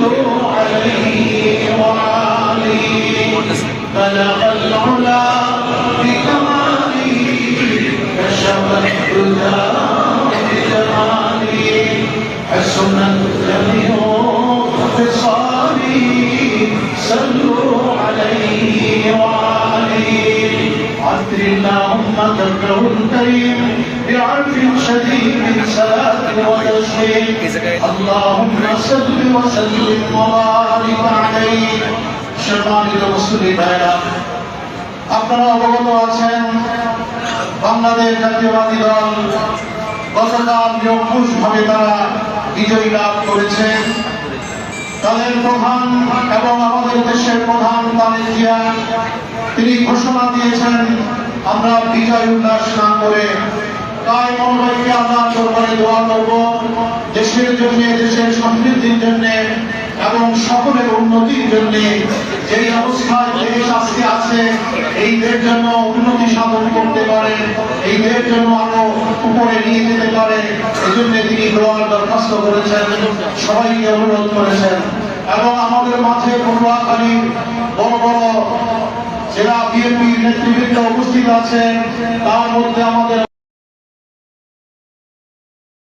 صلوا عليه وآله بلغ العلا بكماله كشف الهدى بجماله حسنت جميع خصاله صلوا عليه وآله عطر اللهم ذكره الكريم بعرف شديد صلاة وتسليم اللهم صل وسلم وبارك عليه সম্মানিত মুসলিম ভাইরা, আপনারা অবগত আছেন বাংলাদেশ জাতীয়বাদী দল গতকাল নিরঙ্কুশভাবে তারা বিজয়ী লাভ করেছেন। দলের প্রধান এবং আমাদের দেশের প্রধান তারেক জিয়া তিনি ঘোষণা দিয়েছেন, আমরা বিজয় উল্লাস না করে তাই মনোভাবকে আল্লাহর দরবারে দোয়া করব দেশের জন্য, দেশের সমৃদ্ধির জন্য এবং সকলের উন্নতির জন্য। যেই অবস্থায় দেশ আজকে আছে, এই দেশের জন্য উন্নতি সাধন করতে পারে, এই দেশের জন্য আরো উপরে নিয়ে যেতে পারে, এই জন্য তিনি দোয়ার দরখাস্ত করেছেন, সবাইকে অনুরোধ করেছেন। এবং আমাদের মাঝে পটুয়াখালীর বড় বড় জেলা বিএনপির নেতৃবৃন্দ উপস্থিত আছেন, তার মধ্যে আমাদের